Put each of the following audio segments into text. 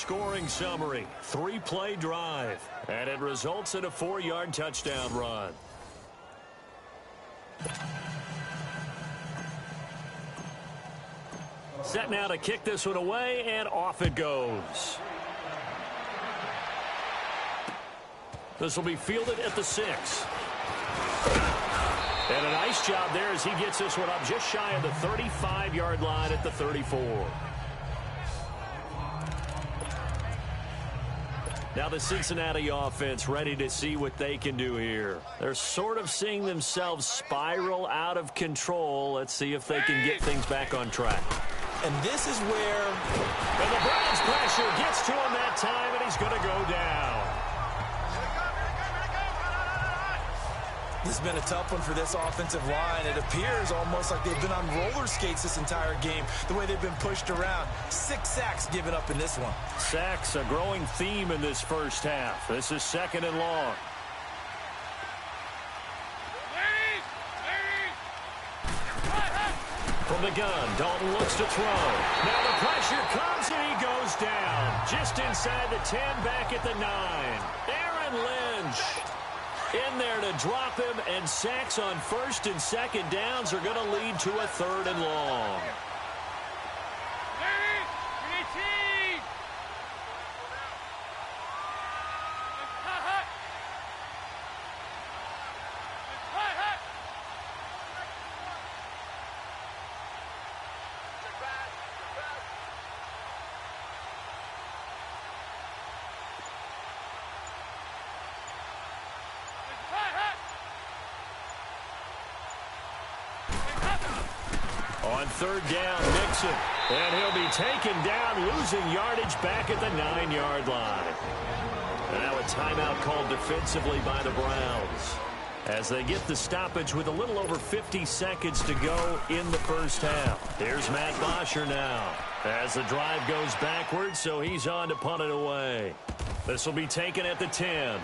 scoring summary. 3-play drive. And it results in a 4-yard touchdown run. Set now to kick this one away, and off it goes. This will be fielded at the 6. And a nice job there as he gets this one up just shy of the 35-yard line at the 34. Now the Cincinnati offense ready to see what they can do here. They're sort of seeing themselves spiral out of control. Let's see if they can get things back on track. And this is where... And the Browns pressure gets to him that time, and he's going to go down. This has been a tough one for this offensive line. It appears almost like they've been on roller skates this entire game, the way they've been pushed around. 6 sacks given up in this one. Sacks, a growing theme in this first half. This is 2nd and long. From the gun, Dalton looks to throw. Now the pressure comes, and he goes down. Just inside the 10, back at the 9. Aaron Lynch in there to drop him, and sacks on 1st and 2nd downs are going to lead to a 3rd and long. On 3rd down, Nixon. And he'll be taken down, losing yardage back at the 9-yard line. And now a timeout called defensively by the Browns as they get the stoppage with a little over 50 seconds to go in the first half. Here's Matt Bosher now as the drive goes backwards, so he's on to punt it away. This will be taken at the 10.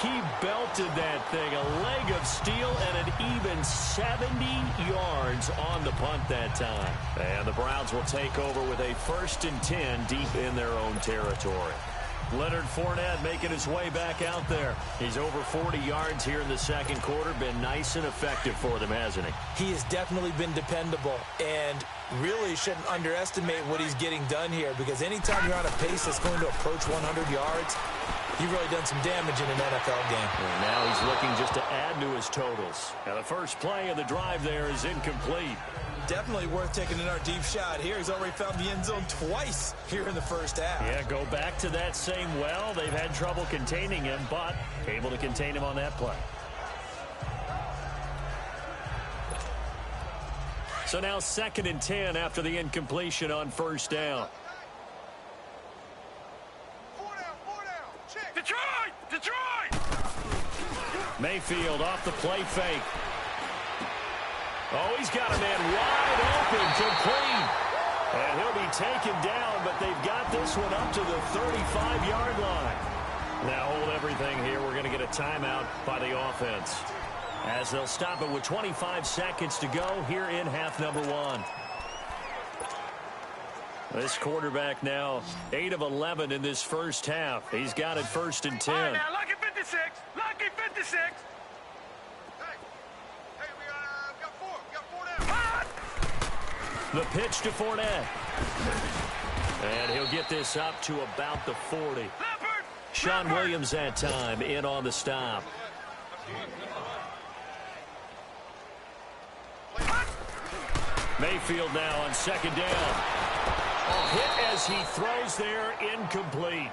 He belted that thing, a leg of steel, and an even 70 yards on the punt that time. And the Browns will take over with a 1st and 10 deep in their own territory. Leonard Fournette making his way back out there. He's over 40 yards here in the 2nd quarter. Been nice and effective for them, hasn't he? He has definitely been dependable, and really shouldn't underestimate what he's getting done here, because anytime you're on a pace that's going to approach 100 yards, you've really done some damage in an NFL game. And now he's looking just to add to his totals. Now the first play of the drive there is incomplete. Definitely worth taking in our deep shot here. He's already found the end zone twice here in the first half. Yeah, go back to that same well. They've had trouble containing him, but able to contain him on that play. So now 2nd and 10 after the incompletion on 1st down. Mayfield off the play fake. Oh, he's got a man wide open, complete. And he'll be taken down, but they've got this one up to the 35-yard line. Now hold everything here. We're going to get a timeout by the offense, as they'll stop it with 25 seconds to go here in half number 1. This quarterback now 8 of 11 in this first half. He's got it 1st and 10. All right, now, lucky 56. Lucky 56. Hey, we got 4. We got 4 down. The pitch to Fournette. And he'll get this up to about the 40. Sean Williams that time in on the stop. Mayfield now on 2nd down. A hit as he throws there, incomplete.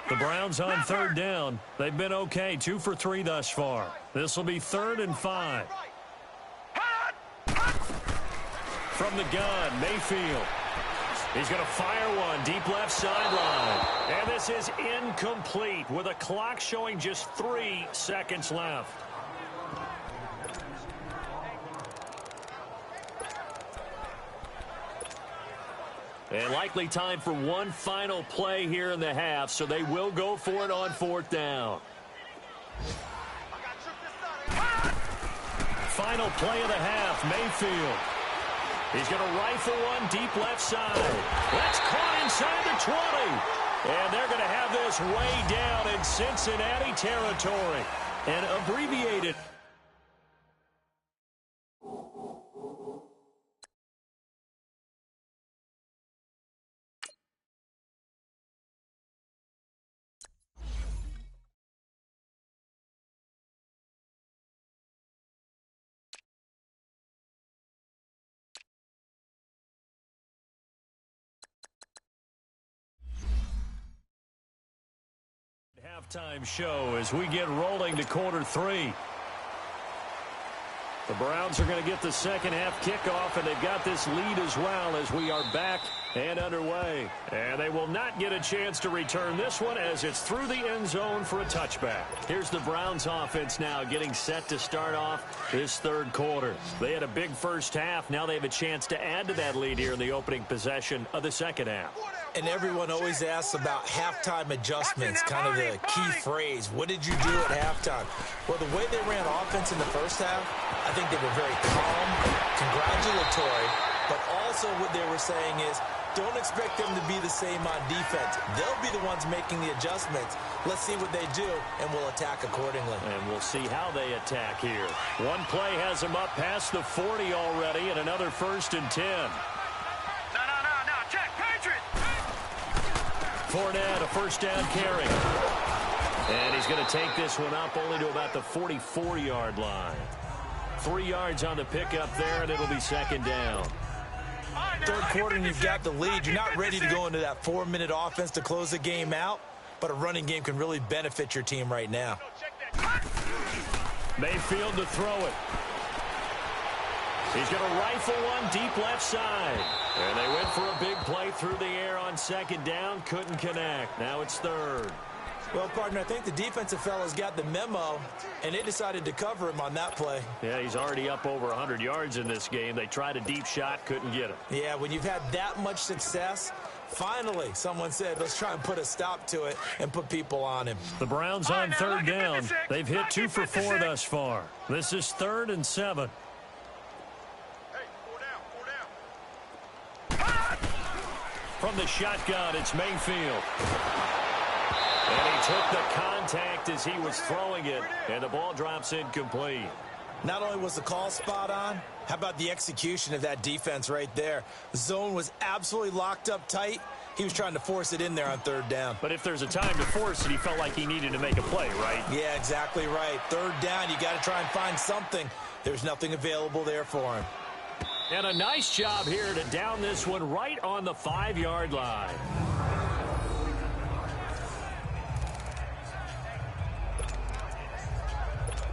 The Browns on 3rd down. They've been okay, 2 for 3 thus far. This will be 3rd and 5. From the gun, Mayfield. He's going to fire one deep left sideline. And this is incomplete with a clock showing just 3 seconds left. And likely time for one final play here in the half, so they will go for it on 4th down. Final play of the half, Mayfield. He's going to rifle one deep left side. That's caught inside the 20. And they're going to have this way down in Cincinnati territory. And abbreviated. Halftime show as we get rolling to quarter 3. The Browns are going to get the second half kickoff, and they've got this lead as well as we are back and underway. And they will not get a chance to return this one as it's through the end zone for a touchback. Here's the Browns offense now getting set to start off this third quarter. They had a big first half. Now they have a chance to add to that lead here in the opening possession of the second half. And everyone always asks about halftime adjustments, kind of the key phrase. What did you do at halftime? Well, the way they ran offense in the first half, I think they were very calm, congratulatory, but also what they were saying is don't expect them to be the same on defense. They'll be the ones making the adjustments. Let's see what they do, and we'll attack accordingly. And we'll see how they attack here. One play has them up past the 40 already, and another 1st and 10. No, check, Patriot! Fournette, a first down carry. And he's going to take this one up only to about the 44-yard line. 3 yards on the pickup there, and it'll be second down. Third quarter, and you've got the lead. You're not ready to go into that 4-minute offense to close the game out, but a running game can really benefit your team right now. Mayfield to throw it. He's going to rifle one deep left side. And they went for a big play through the air on second down. Couldn't connect. Now it's third. Well, partner, I think the defensive fellas got the memo, and they decided to cover him on that play. Yeah, he's already up over 100 yards in this game. They tried a deep shot, couldn't get him. Yeah, when you've had that much success, finally someone said, let's try and put a stop to it and put people on him. The Browns on third down. They've hit 2 for 4 thus far. This is 3rd and 7. From the shotgun, it's Mayfield. And he took the contact as he was throwing it, and the ball drops incomplete. Not only was the call spot on, how about the execution of that defense right there? The zone was absolutely locked up tight. He was trying to force it in there on third down. But if there's a time to force it, he felt like he needed to make a play, right? Yeah, exactly right. Third down, you got to try and find something. There's nothing available there for him. And a nice job here to down this one right on the 5-yard line.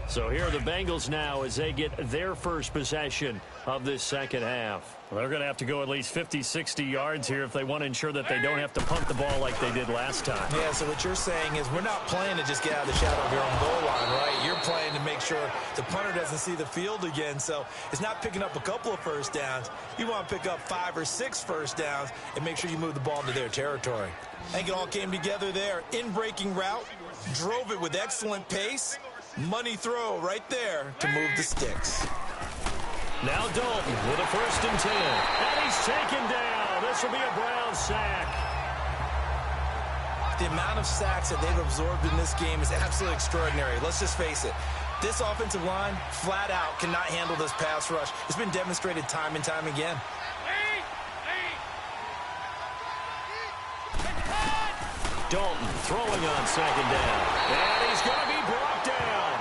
So here are the Bengals now as they get their first possession of this second half. Well, they're going to have to go at least 50, 60 yards here if they want to ensure that they don't have to punt the ball like they did last time. Yeah, so what you're saying is we're not playing to just get out of the shadow of your own goal line, right? You're playing to make sure the punter doesn't see the field again. So it's not picking up a couple of first downs. You want to pick up 5 or 6 first downs and make sure you move the ball into their territory. I think it all came together there. In-breaking route, drove it with excellent pace. Money throw right there to move the sticks. Now Dalton with a 1st and 10. And he's taken down. This will be a Brown sack. The amount of sacks that they've absorbed in this game is absolutely extraordinary. Let's just face it. This offensive line, flat out, cannot handle this pass rush. It's been demonstrated time and time again. Dalton throwing on second down. And he's going to be brought down.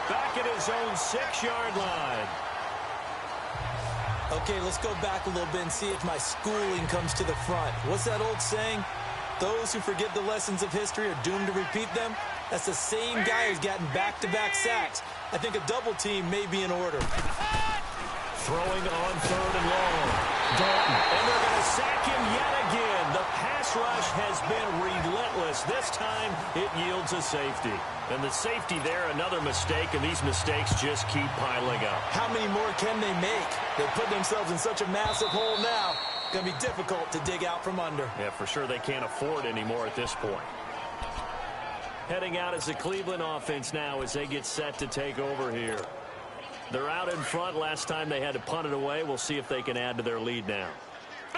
Back at his own 6-yard line. Okay, let's go back a little bit and see if my schooling comes to the front. What's that old saying? Those who forget the lessons of history are doomed to repeat them. That's the same guy who's gotten back-to-back sacks. I think a double team may be in order. Throwing on 3rd and long. Dalton. And they're going to sack him yet again. The pass rush has been relentless. This time it yields a safety. And the safety there, another mistake, and these mistakes just keep piling up. How many more can they make? They put themselves in such a massive hole now. Going to be difficult to dig out from under. Yeah, for sure they can't afford anymore at this point. Heading out is the Cleveland offense now as they get set to take over here. They're out in front. Last time they had to punt it away. We'll see if they can add to their lead now.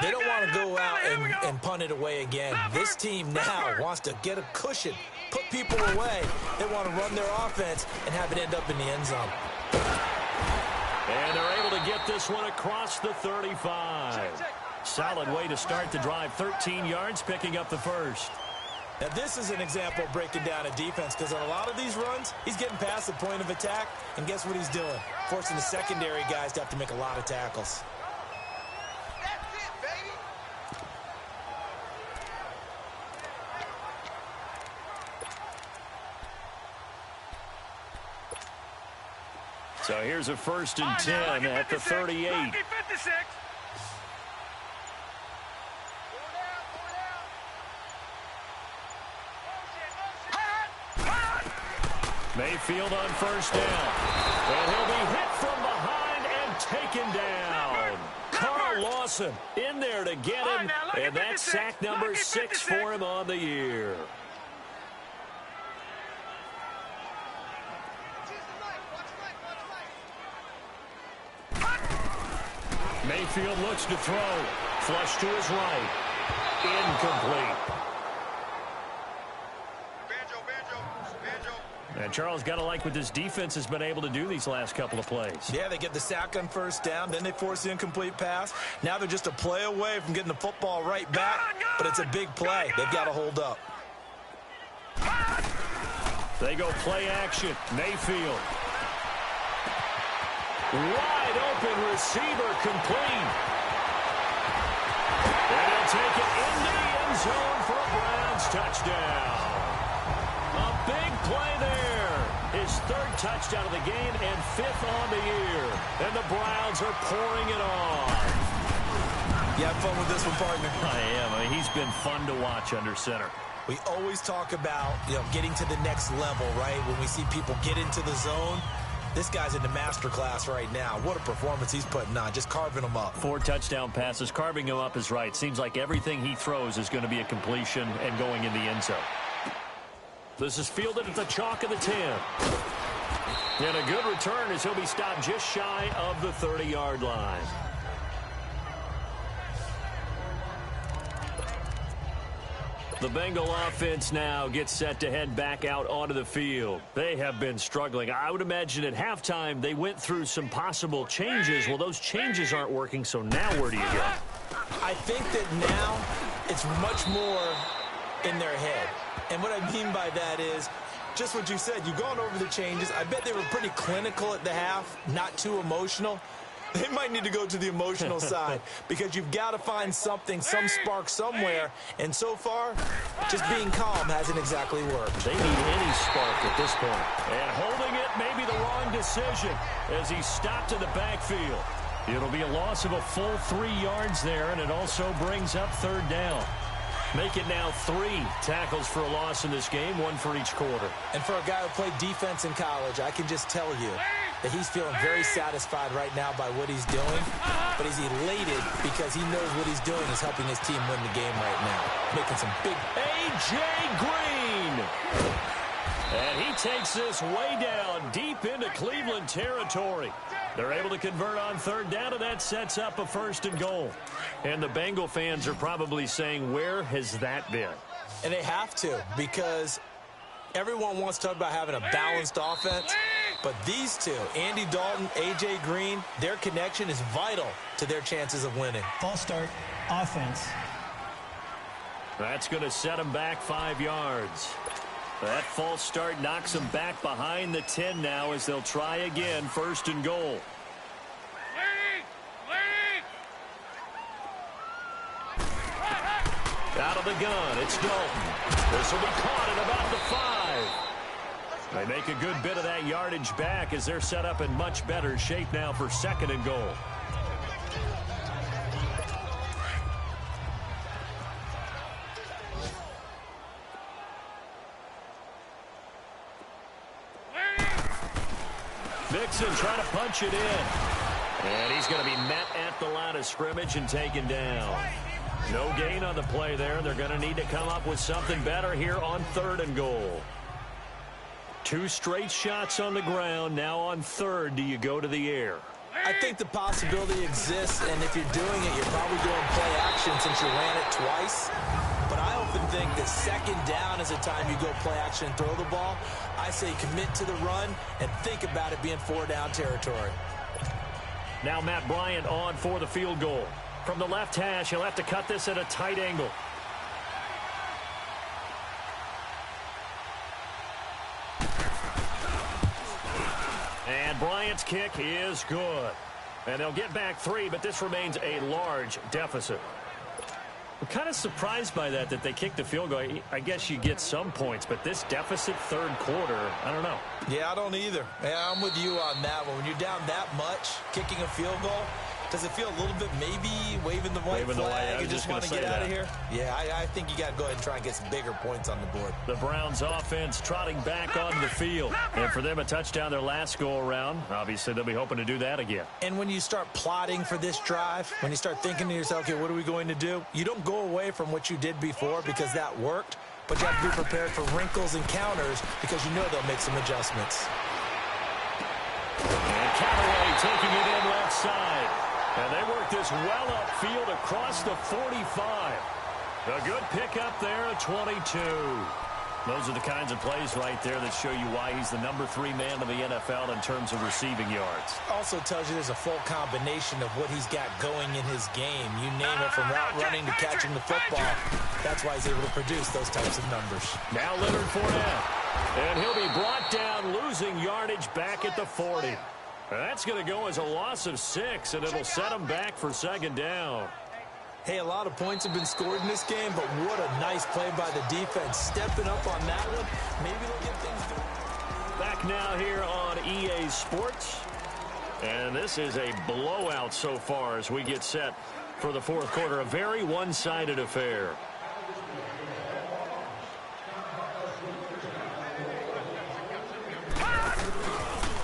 They don't want to go out and punt it away again. This team now wants to get a cushion, put people away. They want to run their offense and have it end up in the end zone. And they're able to get this one across the 35. Solid way to start the drive. 13 yards, picking up the first. Now, this is an example of breaking down a defense because on a lot of these runs, he's getting past the point of attack, and guess what he's doing? Forcing the secondary guys to have to make a lot of tackles. So here's a 1st and 10 at the 38. Mayfield on 1st down. And he'll be hit from behind and taken down. Carl Lawson in there to get him. And that's sack number 6 for him on the year. Mayfield looks to throw. Flush to his right. Incomplete. And Charles, got to like what this defense has been able to do these last couple of plays. Yeah, they get the sack on 1st down, then they force the incomplete pass. Now they're just a play away from getting the football right back, but it's a big play. They've got to hold up. They go play action. Mayfield. Wide open receiver complete. And he'll take it into the end zone for a Browns touchdown. A big play there. His 3rd touchdown of the game and 5th on the year. And the Browns are pouring it on. You have fun with this one, partner? I am. I mean, he's been fun to watch under center. We always talk about, getting to the next level, right? When we see people get into the zone. This guy's in the master class right now. What a performance he's putting on, just carving them up. 4 touchdown passes. Carving him up is right. Seems like everything he throws is going to be a completion and going in the end zone. This is fielded at the chalk of the 10. And a good return as he'll be stopped just shy of the 30-yard line. The Bengal offense now gets set to head back out onto the field. They have been struggling. I would imagine at halftime they went through some possible changes. Well, those changes aren't working, so now where do you go? I think that now it's much more in their head. And what I mean by that is just what you said. You've gone over the changes. I bet they were pretty clinical at the half, not too emotional. They might need to go to the emotional side because you've got to find something, some spark somewhere. And so far, just being calm hasn't exactly worked. They need any spark at this point. And holding it may be the wrong decision as he's stopped in the backfield. It'll be a loss of a full 3 yards there, and it also brings up 3rd down. Make it now 3 tackles for a loss in this game, 1 for each quarter. And for a guy who played defense in college, I can just tell you that he's feeling very satisfied right now by what he's doing, but he's elated because he knows what he's doing is helping his team win the game right now. Making some big... A.J. Green! And he takes this way down deep into Cleveland territory. They're able to convert on 3rd down, and that sets up a 1st and goal. And the Bengal fans are probably saying, where has that been? And they have to, because everyone wants to talk about having a balanced offense, but these two, Andy Dalton, A.J. Green, their connection is vital to their chances of winning. False start, offense. That's going to set them back 5 yards. That false start knocks them back behind the 10 now as they'll try again, 1st and goal. Out of the gun, it's Dalton. This will be caught at about the 5. They make a good bit of that yardage back as they're set up in much better shape now for 2nd and goal. Mixon trying to punch it in. And he's going to be met at the line of scrimmage and taken down. No gain on the play there. They're going to need to come up with something better here on 3rd and goal. 2 straight shots on the ground. Now on 3rd, do you go to the air? I think the possibility exists, and if you're doing it, you're probably doing play action since you ran it twice. But I often think that 2nd down is a time you go play action and throw the ball. I say commit to the run and think about it being 4-down territory. Now Matt Bryant on for the field goal. From the left hash, he'll have to cut this at a tight angle. And Bryant's kick is good. And they'll get back 3, but this remains a large deficit. I'm kind of surprised by that they kicked the field goal. I guess you get some points, but this deficit 3rd quarter, I don't know. Yeah, I don't either. Yeah, I'm with you on that one. When you're down that much, kicking a field goal, does it feel a little bit maybe waving the white flag and just want to get out of here? Yeah, I think you got to go ahead and try and get some bigger points on the board. The Browns offense trotting back onto the field. And for them, a touchdown their last go-around. Obviously, they'll be hoping to do that again. And when you start plotting for this drive, when you start thinking to yourself, okay, what are we going to do? You don't go away from what you did before because that worked, but you have to be prepared for wrinkles and counters because you know they'll make some adjustments. And Callaway taking it in left side. And they work this well upfield across the 45. A good pickup there at 22. Those are the kinds of plays right there that show you why he's the number 3 man of the NFL in terms of receiving yards. Also tells you there's a full combination of what he's got going in his game. You name it, from route running to catching the football. That's why he's able to produce those types of numbers. Now Leonard Fournette. And he'll be brought down, losing yardage back at the 40. That's going to go as a loss of 6, and it'll set them back for 2nd down. Hey, a lot of points have been scored in this game, but what a nice play by the defense. Stepping up on that one, maybe they'll get things done. Back now here on EA Sports. And this is a blowout so far as we get set for the 4th quarter. A very one-sided affair.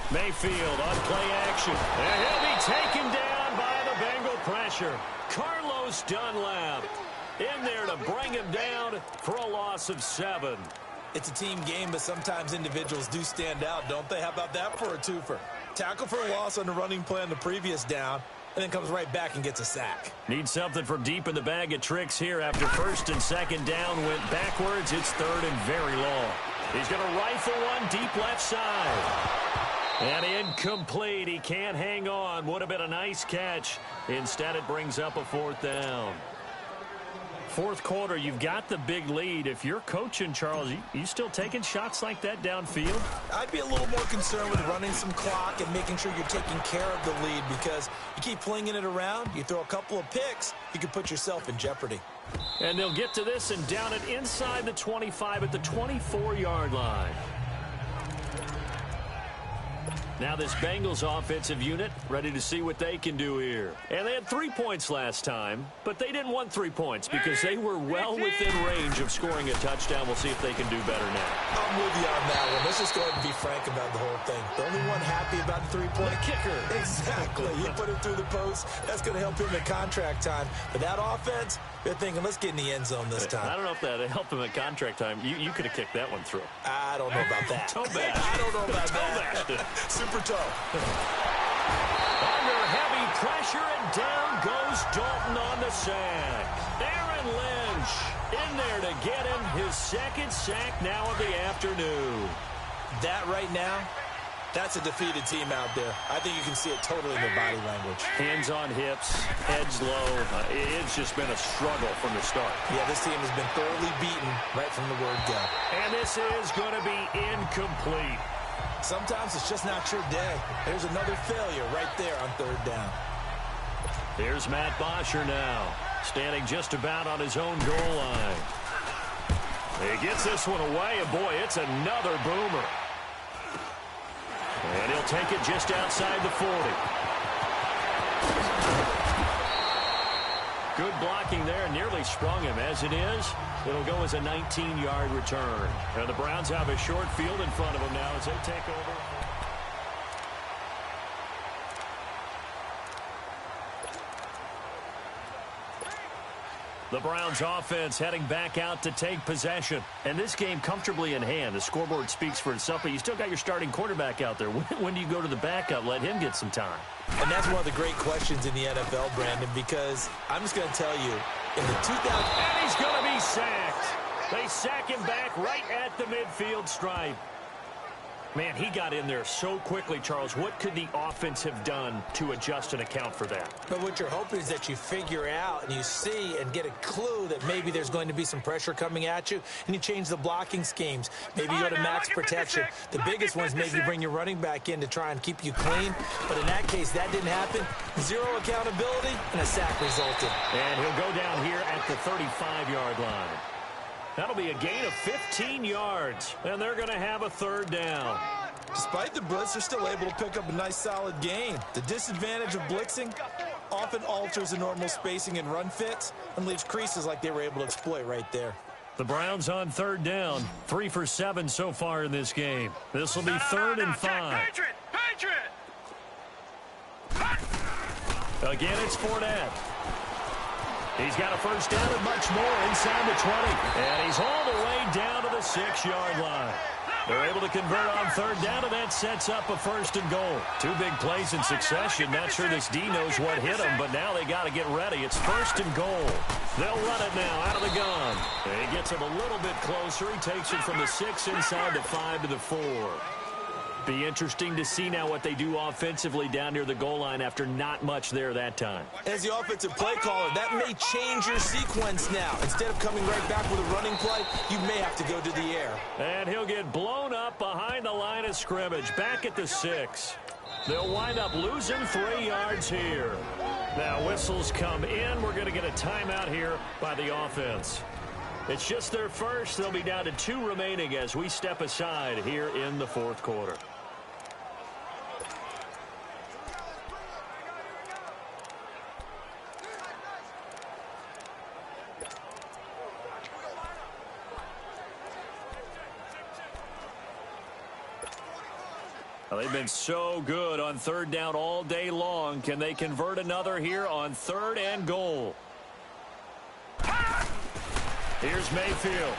Mayfield on play action. And he'll be taken down by the Bengal pressure. Carlos Dunlap in there to bring him down for a loss of 7. It's a team game, but sometimes individuals do stand out, don't they? How about that for a twofer? Tackle for a loss on the running play on the previous down, and then comes right back and gets a sack. Need something from deep in the bag of tricks here after 1st and 2nd down went backwards. It's 3rd and very long. He's going to rifle one deep left side. And incomplete. He can't hang on. Would have been a nice catch. Instead, it brings up a 4th down. 4th quarter, you've got the big lead. If you're coaching, Charles, you still taking shots like that downfield? I'd be a little more concerned with running some clock and making sure you're taking care of the lead, because you keep flinging it around, you throw a couple of picks, you could put yourself in jeopardy. And they'll get to this and down it inside the 25 at the 24-yard line. Now this Bengals offensive unit ready to see what they can do here. And they had 3 points last time, but they didn't want 3 points because they were well within range of scoring a touchdown. We'll see if they can do better now. I'm with you on that one. Let's just go ahead and be frank about the whole thing. The only one happy about the 3-point kicker. Exactly. You put it through the post. That's going to help him at contract time. But that offense, they're thinking, let's get in the end zone this time. I don't know if that helped him at contract time. You could have kicked that one through. I don't know about that. Toe bash. I don't know about that. Super toe. Under heavy pressure, and down goes Dalton on the sack. Aaron Lynch in there to get him his 2nd sack now of the afternoon. That right now, that's a defeated team out there. I think you can see it totally in their body language. Hands on hips, heads low. It's just been a struggle from the start. Yeah, this team has been thoroughly beaten right from the word go. And this is going to be incomplete. Sometimes it's just not your day. There's another failure right there on 3rd down. Here's Matt Bosher now, standing just about on his own goal line. He gets this one away, and boy, it's another boomer. And he'll take it just outside the 40. Good blocking there, nearly sprung him. As it is, it'll go as a 19-yard return. And the Browns have a short field in front of them now as they take over. The Browns offense heading back out to take possession. And this game comfortably in hand. The scoreboard speaks for itself, but you still got your starting quarterback out there. When do you go to the backup, let him get some time? And that's one of the great questions in the NFL, Brandon, because I'm just going to tell you, in the 2000... And he's going to be sacked. They sack him back right at the midfield stripe. Man, he got in there so quickly, Charles. What could the offense have done to adjust and account for that? But what you're hoping is that you figure out and you see and get a clue that maybe there's going to be some pressure coming at you, and you change the blocking schemes. Maybe you go to max protection. The biggest one's maybe bring your running back in to try and keep you clean. But in that case, that didn't happen. Zero accountability, and a sack resulted. And he'll go down here at the 35-yard line. That'll be a gain of 15 yards, and they're going to have a third down. Despite the blitz, they're still able to pick up a nice, solid gain. The disadvantage of blitzing often alters the normal spacing and run fits and leaves creases like they were able to exploit right there. The Browns on third down, 3 for 7 so far in this game. This will be third and 5. Again, it's Fournette. He's got a first down and much more inside the 20. And he's all the way down to the 6-yard line. They're able to convert on third down, and that sets up a first and goal. 2 big plays in succession. Not sure this D knows what hit him, but now they got to get ready. It's first and goal. They'll run it now out of the gun. And he gets him a little bit closer. He takes it from the 6 inside the 5 to the 4. Be interesting to see now what they do offensively down near the goal line after not much there that time. As the offensive play caller, that may change your sequence now. Instead of coming right back with a running play, you may have to go to the air. And he'll get blown up behind the line of scrimmage, back at the 6. They'll wind up losing 3 yards here. Now whistles come in. We're going to get a timeout here by the offense. It's just their first. They'll be down to 2 remaining as we step aside here in the 4th quarter. Well, they've been so good on third down all day long. Can they convert another here on 3rd and goal? Here's Mayfield.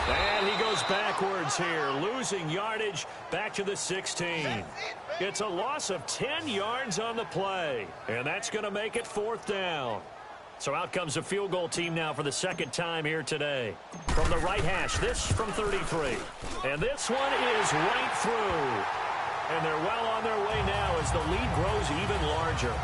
And he goes backwards here, losing yardage back to the 16. It's a loss of 10 yards on the play, and that's going to make it 4th down. So out comes a field goal team now for the 2nd time here today. From the right hash, this from 33. And this one is right through. And they're well on their way now as the lead grows even larger.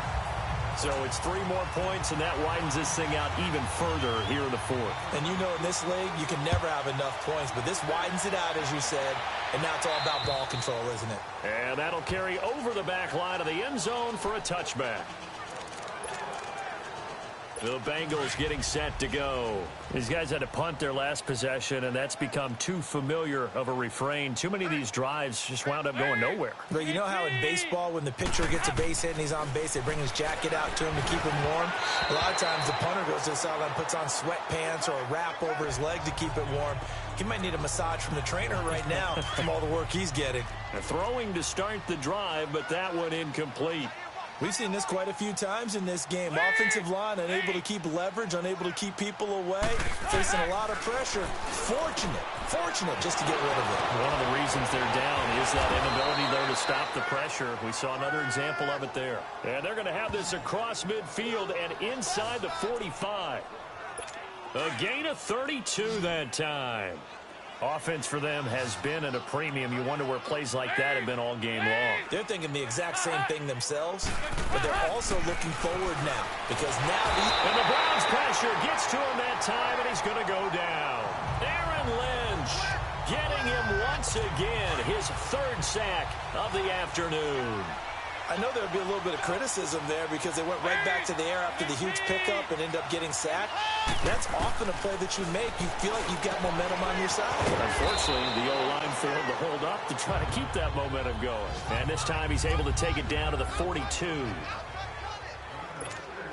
So it's 3 more points, and that widens this thing out even further here in the 4th. And you know in this league, you can never have enough points, but this widens it out, as you said, and now it's all about ball control, isn't it? And that'll carry over the back line of the end zone for a touchback. The Bengals getting set to go. These guys had to punt their last possession, and that's become too familiar of a refrain. Too many of these drives just wound up going nowhere. But you know how in baseball, when the pitcher gets a base hit and he's on base, they bring his jacket out to him to keep him warm? A lot of times the punter goes to the sideline, puts on sweatpants or a wrap over his leg to keep it warm. He might need a massage from the trainer right now from all the work he's getting. Throwing to start the drive, but that one incomplete. We've seen this quite a few times in this game. Offensive line unable to keep leverage, unable to keep people away, facing a lot of pressure. Fortunate just to get rid of it. One of the reasons they're down is that inability there to stop the pressure. We saw another example of it there. And they're going to have this across midfield and inside the 45. A gain of 32 that time. Offense for them has been at a premium. You wonder where plays like that have been all game long. They're thinking the exact same thing themselves, but they're also looking forward now because now and the Browns pressure gets to him that time, and he's going to go down. Aaron Lynch getting him once again, his 3rd sack of the afternoon. I know there'll be a little bit of criticism there because they went right back to the air after the huge pickup and end up getting sacked. That's often a play that you make. You feel like you've got momentum on your side. Unfortunately, the O-line failed to hold up to try to keep that momentum going. And this time he's able to take it down to the 42.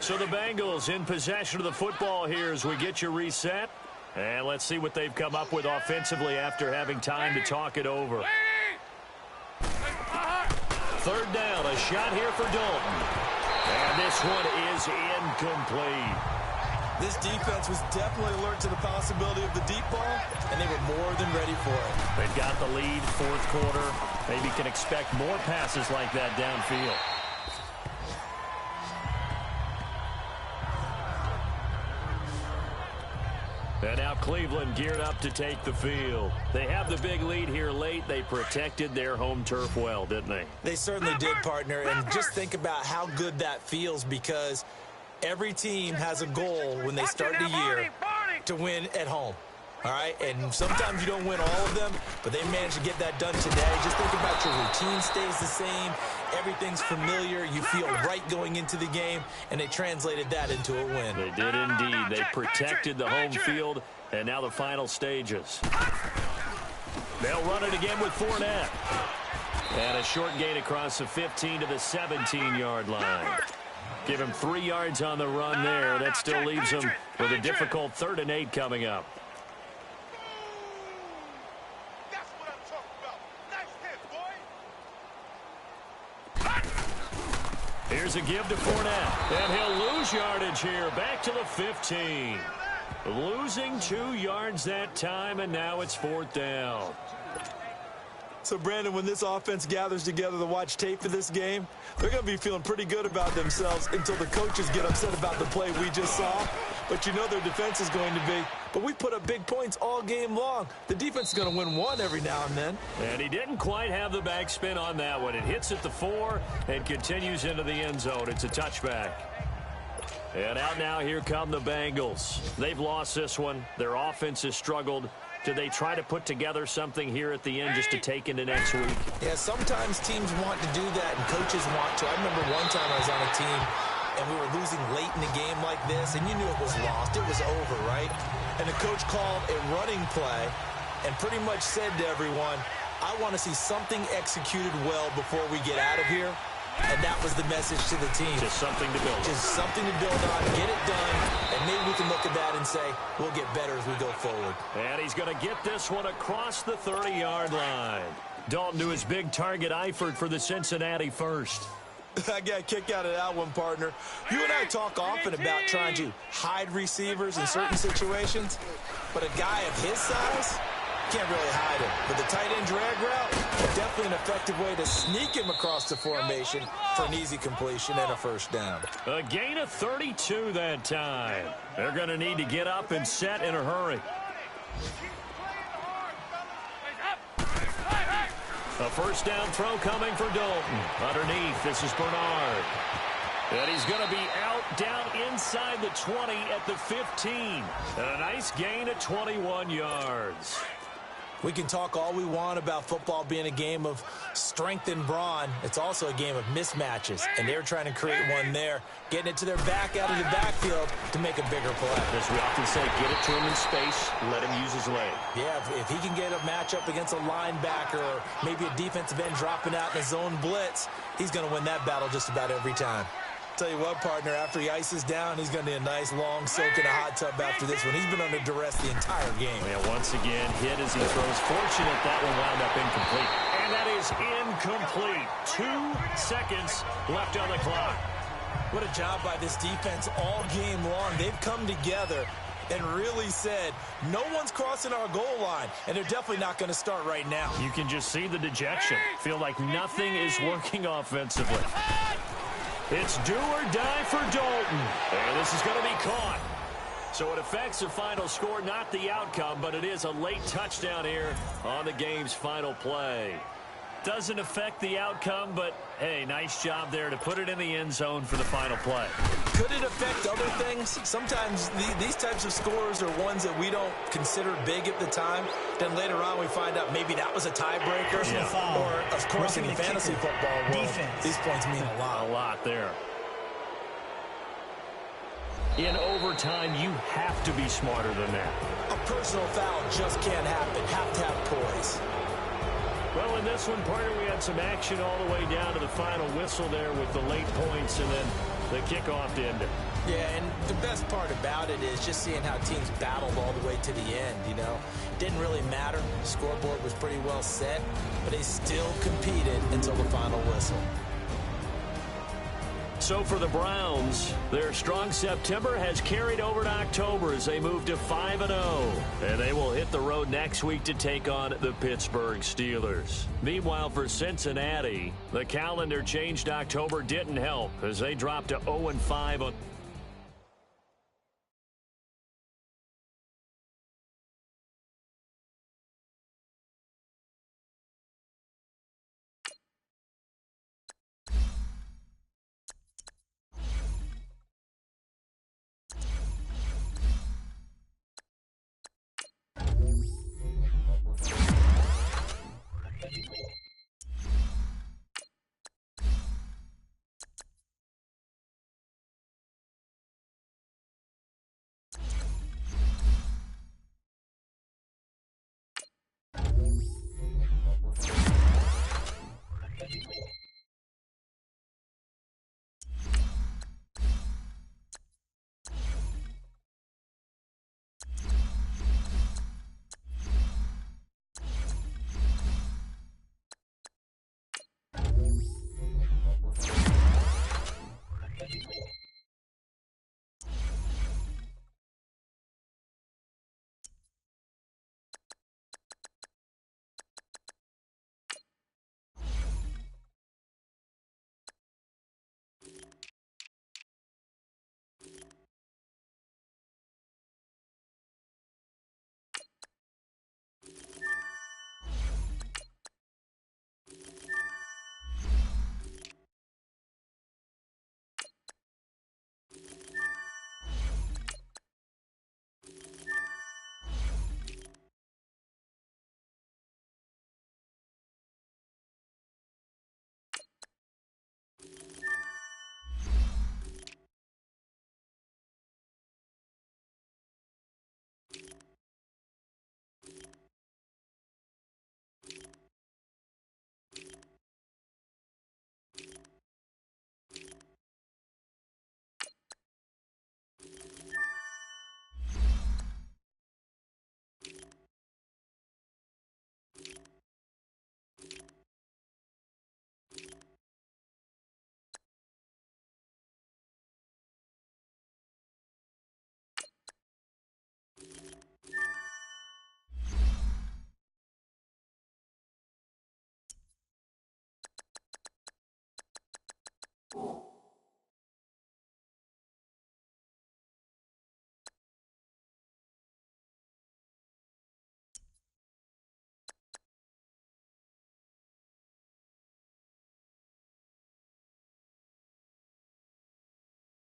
So the Bengals in possession of the football here as we get you reset. And let's see what they've come up with offensively after having time to talk it over. 3rd down, a shot here for Dalton. And this one is incomplete. This defense was definitely alert to the possibility of the deep ball, and they were more than ready for it. They've got the lead, fourth quarter. Maybe can expect more passes like that downfield. And now Cleveland geared up to take the field. They have the big lead here late. They protected their home turf well, didn't they? They certainly did, partner. And just think about how good that feels, because every team has a goal when they start the year to win at home. All right, and sometimes you don't win all of them, but they managed to get that done today. Just think about your routine stays the same. Everything's familiar. You feel right going into the game, and they translated that into a win. They did indeed. They protected the home field, and now the final stages. They'll run it again with Fournette. And a short gain across the 15 to the 17-yard line. Give him 3 yards on the run there. That still leaves him with a difficult 3rd and 8 coming up. Here's a give to Fournette, and he'll lose yardage here, back to the 15. Losing 2 yards that time, and now it's 4th down. So, Brandon, when this offense gathers together to watch tape for this game, they're going to be feeling pretty good about themselves until the coaches get upset about the play we just saw. But you know their defense is going to be. But we put up big points all game long. The defense is going to win one every now and then. And he didn't quite have the backspin on that one. It hits at the 4 and continues into the end zone. It's a touchback. And out now, here come the Bengals. They've lost this one. Their offense has struggled. Do they try to put together something here at the end just to take into next week? Yeah, sometimes teams want to do that and coaches want to. I remember one time I was on a team and we were losing late in the game like this, and you knew it was lost. It was over, right? And the coach called a running play and pretty much said to everyone, I want to see something executed well before we get out of here. And that was the message to the team. Just something to build on. Just something to build on, get it done, and maybe we can look at that and say, we'll get better as we go forward. And he's going to get this one across the 30-yard line. Dalton to his big target, Eifert for the Cincinnati first. I got a kick out of that one, partner. You and I talk often about trying to hide receivers in certain situations, but a guy of his size can't really hide him. But the tight end drag route, definitely an effective way to sneak him across the formation for an easy completion and a first down. A gain of 32 that time. They're going to need to get up and set in a hurry. A first down throw coming for Dalton. Underneath, this is Bernard. And he's going to be out down inside the 20 at the 15. And a nice gain of 21 yards. We can talk all we want about football being a game of strength and brawn. It's also a game of mismatches, and they're trying to create one there, getting it to their back out of the backfield to make a bigger play. As we often say, get it to him in space, let him use his leg. Yeah, if he can get a matchup against a linebacker or maybe a defensive end dropping out in a zone blitz, he's going to win that battle just about every time. Tell you what, partner, after he ices down, he's going to need a nice long soak in a hot tub after this one. He's been under duress the entire game. Yeah, once again, hit as he throws. Fortunate that one wound up incomplete. And that is incomplete. 2 seconds left on the clock. What a job by this defense all game long. They've come together and really said, no one's crossing our goal line, and they're definitely not going to start right now. You can just see the dejection. Feel like nothing is working offensively. It's do or die for Dalton. And this is going to be caught. So it affects the final score, not the outcome, but it is a late touchdown here on the game's final play. Doesn't affect the outcome, but, hey, nice job there to put it in the end zone for the final play. Could it affect other things? Sometimes these types of scores are ones that we don't consider big at the time. Then later on we find out maybe that was a tiebreaker. Yeah. Or, of course, in the fantasy football world, defense. these points mean a lot. A lot there. In overtime, you have to be smarter than that. A personal foul just can't happen. Have to have poise. Well, in this one, partner, we had some action all the way down to the final whistle there with the late points and then the kickoff to end it. Yeah, and the best part about it is just seeing how teams battled all the way to the end, you know. Didn't really matter. The scoreboard was pretty well set, but they still competed until the final whistle. So for the Browns, their strong September has carried over to October as they move to 5-0. And they will hit the road next week to take on the Pittsburgh Steelers. Meanwhile, for Cincinnati, the calendar change to October didn't help as they dropped to 0-5 on